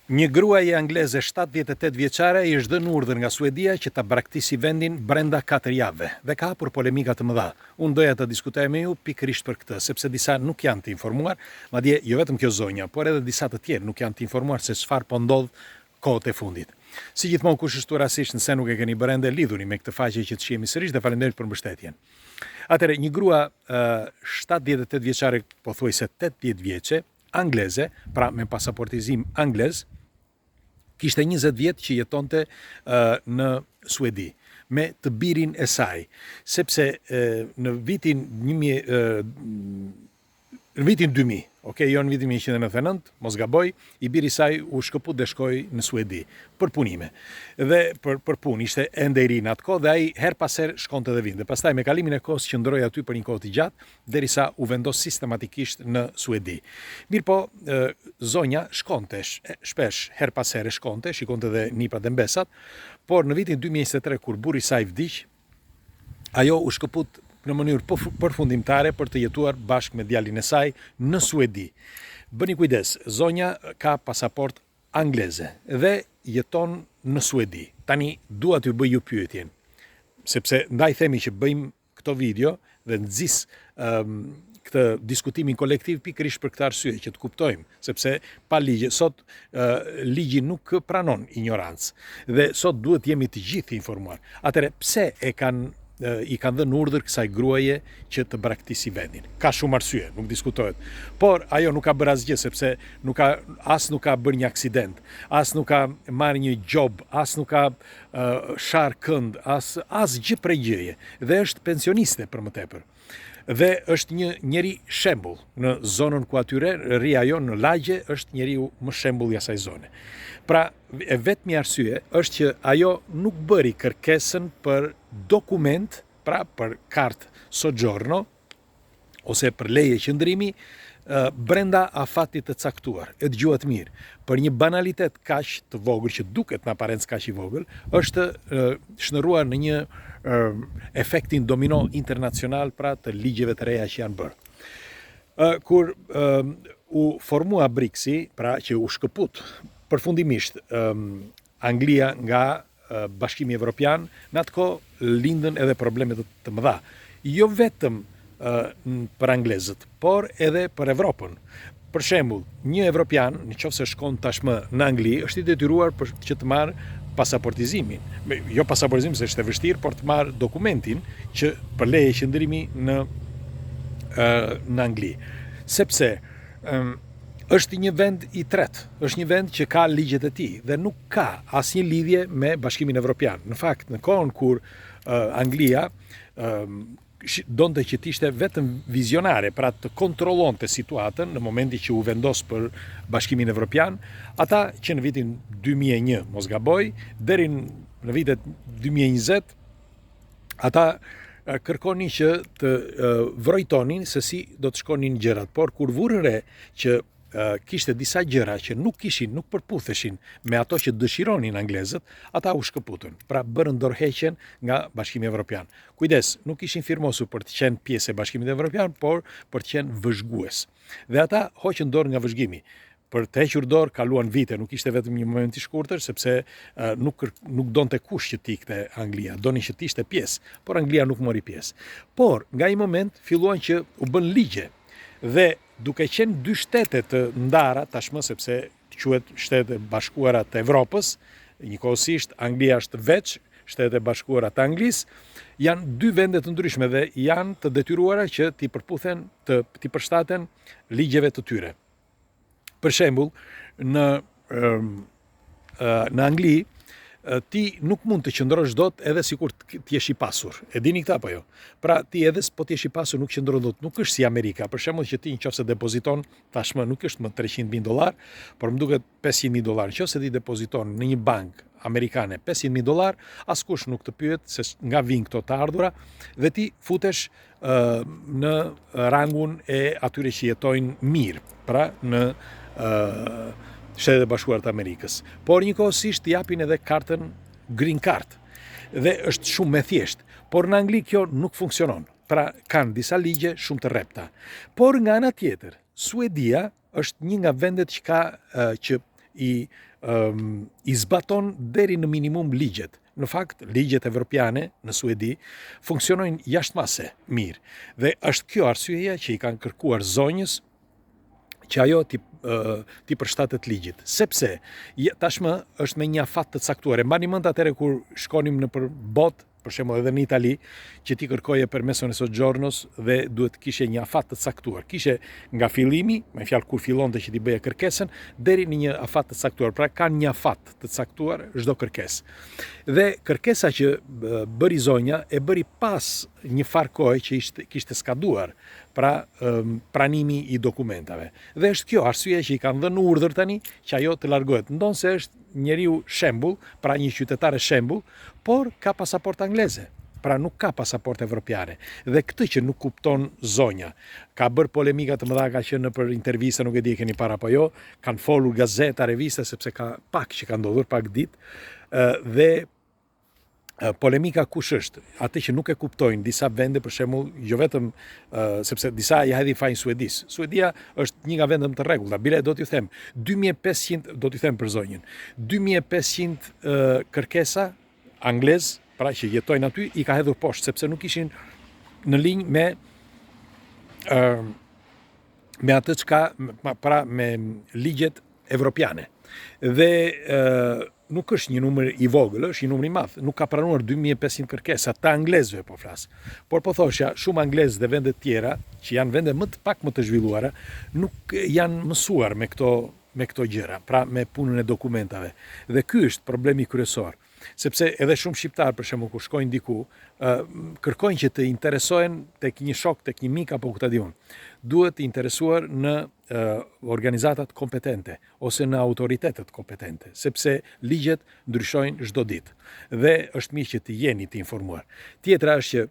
Një gruaje angleze 78 vjeçare I është dhënë urdhër nga Suedia që ta braktisi vendin brenda 4 javëve dhe ka hapur polemika të mëdha. Unë doja të diskutoj me ju pikërisht për këtë, sepse disa nuk janë të informuar, madje jo vetëm kjo zonja, por edhe disa të tjerë nuk janë të informuar se çfarë po ndodh kohët e fundit. Si gjithmonë kush është rastisht nëse nuk e keni bërë ende, lidhuni me këtë faqe që të shihemi sërish dhe faleminderit për mbështetjen. Atëherë, një grua 78 vjeçare, pothuajse 80 vjeçe, angleze, pra me pasaportizim anglez, kishte 20 vjet që jetonte në Suedi me të birin e saj, sepse në vitin 2000, okay, jo në vitin 1999, mos gaboj, I biri saj u shkëput dhe shkoi në Suedi për punime. Dhe për punë ishte ende I ri në atë kohë dhe ai her pas her shkonte dhe vinte. Pastaj me kalimin e kohës qëndroi aty për një kohë të gjatë derisa u vendos sistematikisht në Suedi. Mirpo zonja shkonte shpesh, her pas here shkonte, shikonte dhe nipat e mbesat, por në vitin 2023 kur burri I saj vdiq, ajo u shkëput në mënyrë përfundimtare për të jetuar bashkë me djalin e saj në Suedi. Bëni kujdes, zonja ka pasaport angleze dhe jeton në Suedi. Tani dua t'ju bëj ju pyetjen, sepse ndaj themi që bëjmë këto video dhe nxis këtë diskutimin kolektiv pikërisht për këtë arsye që të kuptojmë, sepse pa ligje sot ligji nuk pranon ignorancë dhe sot duhet jemi të gjithë informuar. Atëre pse I kanë dhënë urdhër kësaj gruaje që të braktisi vendin. Ka shumë arsye, nuk diskutohet. Por ajo nuk ka bërë asgjë sepse nuk ka bërë një aksident, as nuk ka marrë një job, as nuk ka sharë kënd, as gjë prej gjëje. Dhe është pensioniste për më tepër. Dhe është një njeri shembull në zonën ku atyre ri ajo në lagje, është njeriu më shembull I asaj zone. Pra, e vetmi arsye është që ajo nuk bëri kërkesën për dokument, pra për kartë soggiorno ose për leje qëndrimi brenda afatit të caktuar. E dëgjuat mirë, për një banalitet kaq të vogël që duket në aparencë kaq I vogël, është shndërruar në një efektin domino internacional, pra të ligjeve të reja që janë bërë. Kur u formua BRICS-i, pra që u shkëput përfundimisht Anglia nga Bashkimi Evropian, në atë kohë lindën edhe problemet të mëdha. Jo vetëm për anglezët, por edhe për Evropën. Për shembull, një evropian, nëse shkon tashmë në Angli, është I detyruar që të marrë pasaportizimin. Jo pasaportizimin se është e vështirë, por të marrë dokumentin që për leje qëndrimi në Angli. Sepse është një vend I tretë, është një vend që ka ligjet e tij dhe nuk ka asnjë lidhje me Bashkimin Evropian. Në fakt, në kohën kur Anglia donte që t'ishte vetëm vizionare, pra të kontrollonte situatën në momenti që u vendos për Bashkimin Evropian, ata që në vitin 2001, mos gaboj, deri në vitet 2020, ata kërkonin që të vrojtonin se si do të shkonin gjërat, por kur vurën re që kishte disa gjëra që nuk përputheshin me ato që dëshironin anglezët, ata u shkëputën. Pra bërën dorëheqjen nga Bashkimi Evropian. Kujdes, nuk ishin firmosur për të qenë pjesë e Bashkimit Evropian, por për të qenë vëzhgues. Dhe ata hoqën dorë nga vëzhgimi. Për të hequr dorë kaluan vite, nuk ishte vetëm një moment I shkurtër, sepse nuk donte kush që t'ikte Anglia, donin që t'ishte pjesë, por Anglia nuk mori pjesë. Por nga I moment filluan që u bën ligje. Dhe duke qenë dy shtete të ndara, tashmë sepse quhet Shtetet e Bashkuara të Evropës, njëkohësisht Anglia është veç Shtetet e Bashkuara të Anglisë, janë dy vende të ndryshme dhe janë të detyruara që t'i përputhen, t'i përshtaten ligjeve të tyre. Për shembull, në Angli, ti nuk mund të qëndrosh dot edhe sikur ti jesh I pasur. E dini këtë apo jo? Pra ti edhe po ti jesh I pasur nuk qëndron dot, nuk është si Amerika. Për shembull që ti nëse depoziton tashmë nuk është më $300,000, por më duket $500,000. Nëse ti depoziton në një bankë amerikane $500,000, askush nuk të pyet se nga vijnë këto të ardhura dhe ti futesh në rangun e atyre që jetojnë mirë, pra në Shtetet e Bashkuara të Amerikës. Por njëkohësisht japin edhe kartën green card. Dhe është shumë me thjesht. Por në Angli kjo nuk funksionon. Pra kanë disa ligje shumë të rrepta. Por nga ana tjetër, Suedia është një nga vendet që i zbaton deri në minimum ligjet. Në fakt, ligjet evropiane në Suedi funksionojnë jashtëmase mirë. Dhe është kjo arsyeja që i kanë kërkuar zonjës që ajo ti përshtatet ligjit. Sepse tashmë është me një afat të caktuar. Mbani mend atëherë kur shkonim në për botë, për shembull edhe në Itali, që ti kërkoje permeson e soggiornos dhe duhet kishe një afat të caktuar. Kishe nga fillimi, me fjalë kur fillonte që ti bëje kërkesën, deri në një afat të caktuar. Pra kanë një afat të caktuar çdo kërkesë. Dhe kërkesa që bëri zonja e bëri pas një farë kohe që kishte skaduar, pra pranimi i dokumentave. Dhe është kjo arsye që i kanë dhënë urdhër tani që ajo të largohet. Ndonse është njeriu shembull, pra një qytetare shembull, por ka pasaport angleze. Pra nuk ka pasaport evropiane. Dhe këtë që nuk kupton zonja. Ka bërë polemika të mëdha, ka qenë për intervista, nuk e di e keni para apo jo, kanë folur gazeta, revista, sepse ka pak që ka ndodhur, pak ditë, dhe polemika kush është? Atë që nuk e kuptojnë disa vende, për shembull, jo vetëm sepse disa ja hedhin fajin Suedis. Suedia është një nga vendet më të rregullta. Bile do t'ju them, 2500, do t'ju them për zonjën, 2500 kërkesa anglez, pra që jetojnë aty, i ka hedhur poshtë, sepse nuk ishin në linjë me atë çka, pra me ligjet evropiane. Dhe nuk është një numër i vogël, është një numër i madh. Nuk ka pranuar 2500 kërkesa të anglezëve po flas. Por po thoshja, shumë anglezë dhe vende tjera, që janë vende më të zhvilluara, nuk janë mësuar me këto gjëra, pra me punën e dokumentave. Dhe ky është problemi kryesor. Sepse edhe shumë shqiptar, për shembull, kur shkojnë diku, kërkojnë që të interesohen tek një shok, tek një mik apo ku ta diun. Duhet të interesuar në organizatat kompetente ose në autoritetet kompetente, sepse ligjet ndryshojnë çdo ditë. Dhe është mirë që të jeni të informuar. Tjetra është që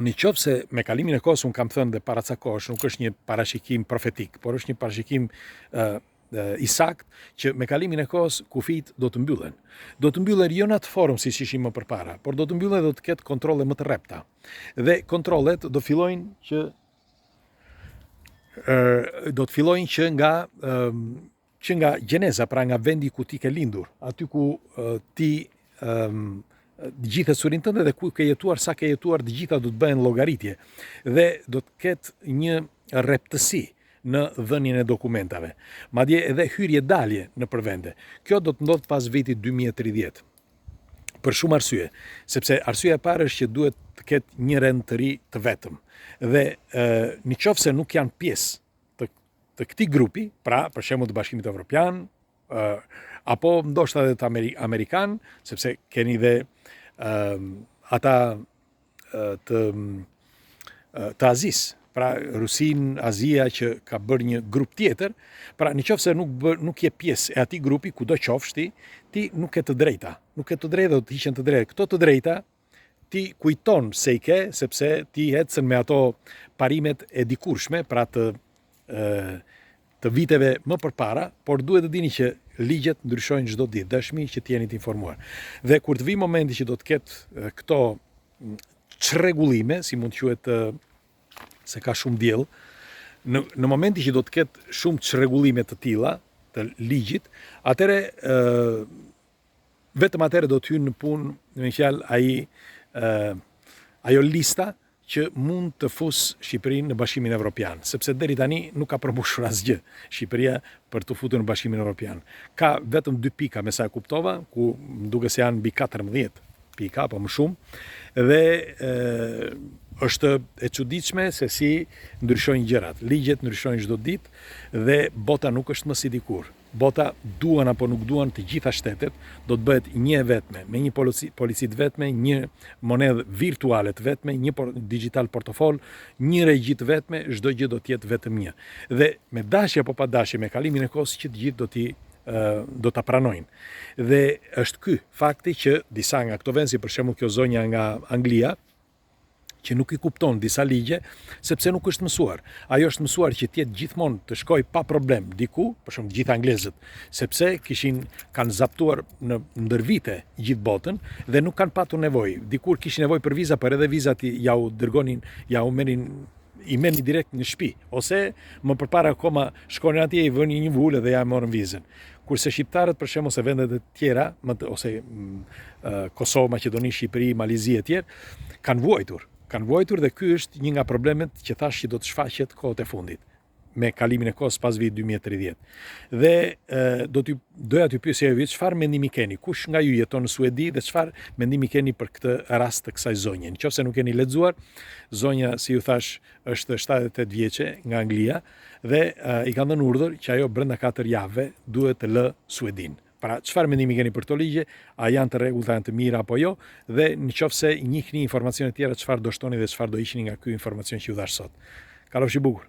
nëse me kalimin e kohës, unë kam thënë dhe paracakosh, nuk është një parashikim profetik, por është një parashikim i sakt që me kalimin e kohës kufit do të mbyllen. Do të mbyllen jo në atë formë si ishim më përpara, por do të mbyllen dhe do të ketë kontrolle më të rrepta. Dhe kontrollet do fillojnë që nga gjeneza, pra nga vendi ku ti ke lindur, aty ku ti gjithë surin tënde dhe ku ke jetuar, sa ke jetuar, të gjitha do të bëhen llogaritje dhe do të ketë një rreptësi në dhënien e dokumentave. Madje edhe hyrje dalje në përvende. Kjo do të ndodh pas vitit 2030. Për shumë arsye, sepse arsyeja e parë është që duhet të ketë një rend të ri të vetëm. Dhe nëse nuk janë pjesë të këtij grupi, pra për shembull të Bashkimit Evropian, apo ndoshta edhe të amerikan, sepse keni dhe ata të Azis, pra Rusin, Azia që ka bërë një grup tjetër, pra nëse nuk je pjesë e atij grupi, kudo qofsh ti nuk ke të drejta. Nuk ke të drejta, do të hiqen të drejta. Këto të drejta ti kujton se i ke, sepse ti ecën me ato parimet e dikurshme, pra të viteve më përpara, por duhet të dini që ligjet ndryshojnë çdo ditë. Dashmi që të jeni të informuar. Dhe kur të vi momenti që do të ketë këto çrregullime, si mund të quhet, se ka shumë diell, në momenti që do të ketë shumë çrregullime të tilla të ligjit, atëre vetëm atëre do të hyjnë në punë, me fjalë ajo lista që mund të fusë Shqipërinë në Bashkimin Evropian, sepse deri tani nuk ka përmbushur asgjë Shqipëria për të futur në Bashkimin Evropian. Ka vetëm 2 pika, me sa e kuptova, ku më duket se janë mbi 14 pika apo më shumë, dhe është e çuditshme se si ndryshojnë gjërat. Ligjet ndryshojnë çdo ditë dhe bota nuk është më si dikur. Bota, duan apo nuk duan, të gjitha shtetet do të bëhet një e vetme, me një polici të vetme, një monedhë virtuale të vetme, një digital portofol, një regji të vetme, çdo gjë do të jetë vetëm një. Dhe me dashje apo pa dashje, me kalimin e kohës, që të gjithë do ta pranojnë. Dhe është ky fakti që disa nga këto vende, si për shembull kjo zonja nga Anglia, që nuk i kupton disa ligje, sepse nuk është mësuar. Ajo është mësuar që të jetë gjithmonë të shkoj pa problem diku, për shembull gjithë anglezët, sepse kanë zaptuar në ndër vite gjithë botën dhe nuk kanë patur nevojë. Dikur kishin nevojë për viza, por edhe vizat ja u dërgonin, i merrni direkt në shtëpi, ose më përpara akoma shkonin atje, i vënë një vulë dhe ja morën vizën. kurse shqiptarët për shembull se vendet e tjera, ose Kosovë, Maqedoni, Shqipëri, Malizi e tjerë, kanë vuajtur dhe ky është një nga problemet që thash që do të shfaqet kohët e fundit me kalimin e kohës pas vitit 2030. Dhe doja t'ju pyesja ju çfarë mendimi keni? Kush nga ju jeton në Suedi dhe çfarë mendimi keni për këtë rast të kësaj zonje? Nëse nuk keni lexuar, zonja, si ju thash, është 78 vjeçe nga Anglia dhe i kanë dhënë urdhër që ajo brenda 4 javëve duhet të lë Suedin. Pra, çfarë mendimi keni për këto ligje? A janë të rregullta, janë të mira apo jo? Dhe nëse njihni informacione të tjera, çfarë do shtoni dhe çfarë do ishini nga ky informacion që ju dhash sot? Kalofshi bukur.